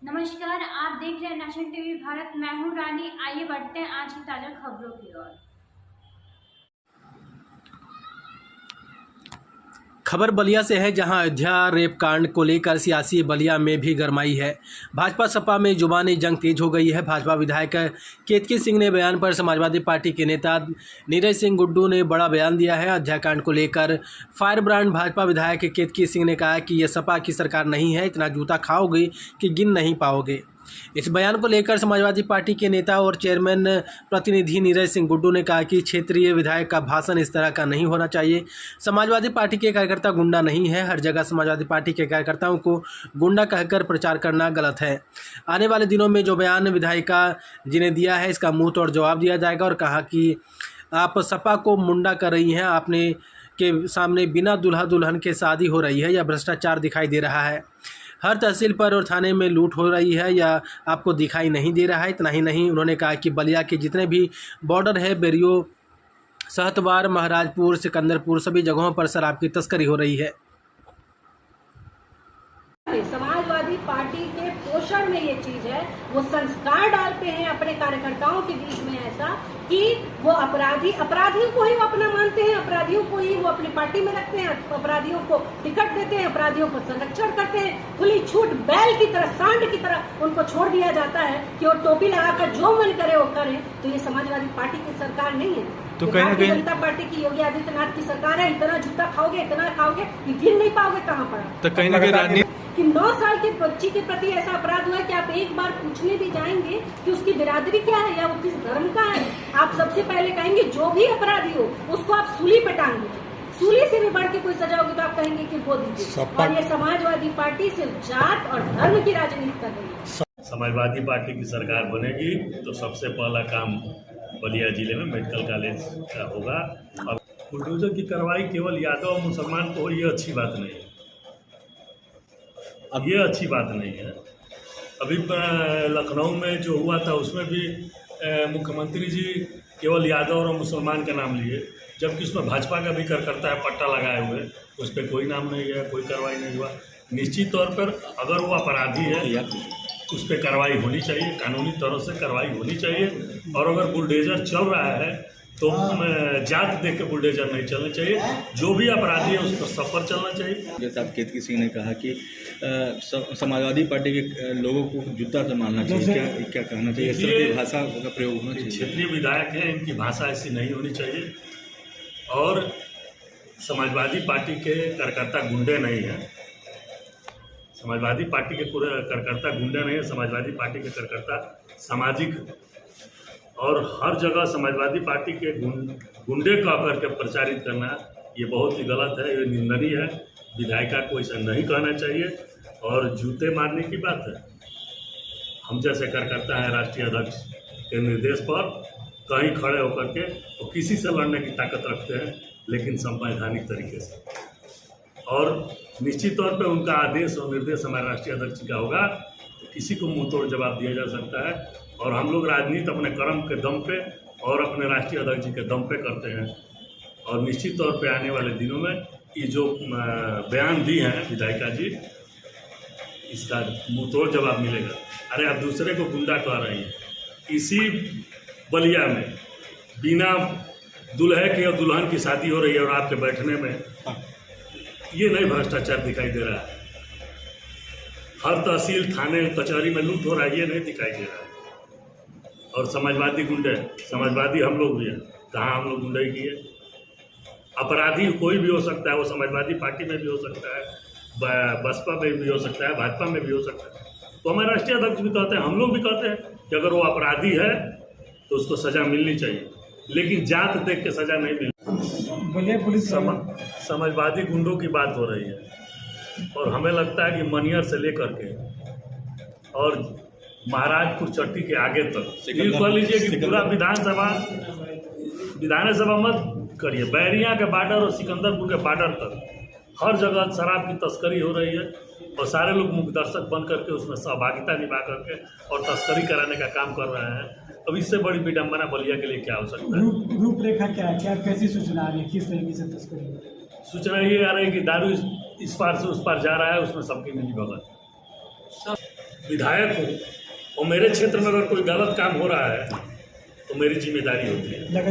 नमस्कार, आप देख रहे हैं नेशनल टीवी भारत। मैं हूं रानी। आइए बढ़ते हैं आज की ताज़ा खबरों की ओर। खबर बलिया से है, जहां अयोध्या रेप कांड को लेकर सियासी बलिया में भी गरमाई है। भाजपा सपा में जुबानी जंग तेज हो गई है। भाजपा विधायक केतकी सिंह ने बयान पर समाजवादी पार्टी के नेता नीरज सिंह गुड्डू ने बड़ा बयान दिया है। अयोध्या कांड को लेकर फायर ब्रांड भाजपा विधायक केतकी सिंह ने कहा कि यह सपा की सरकार नहीं है, इतना जूता खाओगे कि गिन नहीं पाओगे। इस बयान को लेकर समाजवादी पार्टी के नेता और चेयरमैन प्रतिनिधि नीरज सिंह गुड्डू ने कहा कि क्षेत्रीय विधायक का भाषण इस तरह का नहीं होना चाहिए। समाजवादी पार्टी के कार्यकर्ता गुंडा नहीं है। हर जगह समाजवादी पार्टी के कार्यकर्ताओं को गुंडा कहकर प्रचार करना गलत है। आने वाले दिनों में जो बयान विधायिका जी ने दिया है, इसका मुंह तोड़ जवाब दिया जाएगा। और कहा कि आप सपा को मुंडा कर रही हैं, आपने के सामने बिना दूल्हा दुल्हन के शादी हो रही है या भ्रष्टाचार दिखाई दे रहा है। हर तहसील पर और थाने में लूट हो रही है या आपको दिखाई नहीं दे रहा है। इतना ही नहीं, उन्होंने कहा कि बलिया के जितने भी बॉर्डर है, बेरियो, सहतवार, महाराजपुर, सिकंदरपुर, सभी जगहों पर शराब की तस्करी हो रही है। समाजवादी पार्टी के पोषण में ये चीज है, वो संस्कार डालते हैं अपने कार्यकर्ताओं के बीच में ऐसा कि वो अपराधियों को ही वो अपना मानते हैं, अपराधियों को ही वो अपनी पार्टी में रखते हैं, अपराधियों को टिकट देते हैं, अपराधियों को संरक्षण करते हैं। खुली छूट बैल की तरह, सांड की तरह उनको छोड़ दिया जाता है कि वो टोपी लगाकर जो मन करे वो करे। तो ये समाजवादी पार्टी की सरकार नहीं है, तो भारतीय जनता पार्टी की योगी आदित्यनाथ की सरकार है। इतना जूता खाओगे, इतना खाओगे कि गिन नहीं पाओगे कहाँ पड़ा। तो कहीं ना कहीं कि 9 साल के बच्ची के प्रति ऐसा अपराध हुआ है कि आप एक बार पूछने भी जाएंगे कि उसकी बिरादरी क्या है या वो किस धर्म का है, आप सबसे पहले कहेंगे जो भी अपराधी हो उसको आप सूली पे टांग दीजिए। सूली से भी बढ़ के कोई सजा होगी तो आप कहेंगे कि वो दीजिए। और ये समाजवादी पार्टी सिर्फ जात और धर्म की राजनीति कर रही है। समाजवादी पार्टी की सरकार बनेगी तो सबसे पहला काम बलिया जिले में मेडिकल कॉलेज का होगा। और बुलडोजर की कार्रवाई केवल यादव और मुसलमान को हो, ये अच्छी बात नहीं है। अब ये अच्छी बात नहीं है। अभी लखनऊ में जो हुआ था उसमें भी मुख्यमंत्री जी केवल यादव और मुसलमान का नाम लिए, जबकि उसमें भाजपा का भी कार्यकर्ता है पट्टा लगाए हुए, उस पर कोई नाम नहीं है, कोई कार्रवाई नहीं हुआ। निश्चित तौर पर अगर वो अपराधी है उस पर कार्रवाई होनी चाहिए, कानूनी तौर से कार्रवाई होनी चाहिए। और अगर बुलडोजर चल रहा है तो जात देख के बुलडोजर नहीं चलना चाहिए। जो भी अपराधी है उस पर सफर चलना चाहिए। जैसे आप केतकी सिंह ने कहा कि समाजवादी पार्टी के लोगों को जूता से मारना चाहिए, क्या कहना चाहिए? इस तरह की भाषा का प्रयोग होना चाहिए। क्षेत्रीय विधायक हैं, इनकी भाषा ऐसी नहीं होनी चाहिए। और समाजवादी पार्टी के कार्यकर्ता गुंडे नहीं हैं। समाजवादी पार्टी के पूरे कार्यकर्ता गुंडे नहीं है। समाजवादी पार्टी के कार्यकर्ता सामाजिक, और हर जगह समाजवादी पार्टी के गुंडे कह करके प्रचारित करना ये बहुत ही गलत है, ये निंदनीय है। विधायिका को ऐसा नहीं कहना चाहिए। और जूते मारने की बात है, हम जैसे कार्यकर्ता हैं राष्ट्रीय अध्यक्ष के निर्देश पर कहीं खड़े होकर के वो किसी से लड़ने की ताकत रखते हैं, लेकिन संवैधानिक तरीके से। और निश्चित तौर पे उनका आदेश और निर्देश हमारे राष्ट्रीय अध्यक्ष का होगा तो किसी को मुंह तोड़ जवाब दिया जा सकता है। और हम लोग राजनीति अपने कर्म के दम पे और अपने राष्ट्रीय अध्यक्ष जी के दम पे करते हैं। और निश्चित तौर पे आने वाले दिनों में ये जो बयान दी हैं विधायिका जी, इसका मुंह तोड़ जवाब मिलेगा। अरे आप दूसरे को गुंडा कह रही हैं, इसी बलिया में बिना दूल्हे के और दुल्हन की शादी हो रही है और आपके बैठने में ये नहीं भ्रष्टाचार दिखाई दे रहा है। हर तहसील, थाने, कचहरी में लूट हो रहा है, ये नहीं दिखाई दे रहा है। और समाजवादी गुंडे, समाजवादी हम लोग भी हैं, कहाँ हम लोग गुंडे किए? अपराधी कोई भी हो सकता है, वो समाजवादी पार्टी में भी हो सकता है, बसपा में भी हो सकता है, भाजपा में भी हो सकता है। तो हमारे राष्ट्रीय अध्यक्ष भी कहते हैं, हम लोग भी कहते हैं कि अगर वो अपराधी है तो उसको सजा मिलनी चाहिए, लेकिन जात देख के सजा नहीं मिलनी। पुलिस समाजवादी गुंडों की बात हो रही है और हमें लगता है कि मनियर से लेकर के और महाराजपुर चट्टी के आगे तक ये कह लीजिए कि पूरा विधानसभा मत करिए, बैरिया के बॉर्डर और सिकंदरपुर के बॉर्डर तक हर जगह शराब की तस्करी हो रही है। और सारे लोग मुख्य दर्शक बन करके उसमें सहभागिता निभा करके और तस्करी कराने का काम कर रहे हैं। अब इससे बड़ी विडम्बना बलिया के लिए क्या हो सकता है? रूपरेखा क्या है, क्या कैसी सूचना आ रही है, किस तरीके से तस्करी? सूचना ये आ रही है कि दारू इस पार से उस पार जा रहा है, उसमें सबकी मिली भगत। विधायक हूँ और मेरे क्षेत्र में अगर कोई गलत काम हो रहा है तो मेरी जिम्मेदारी होती है।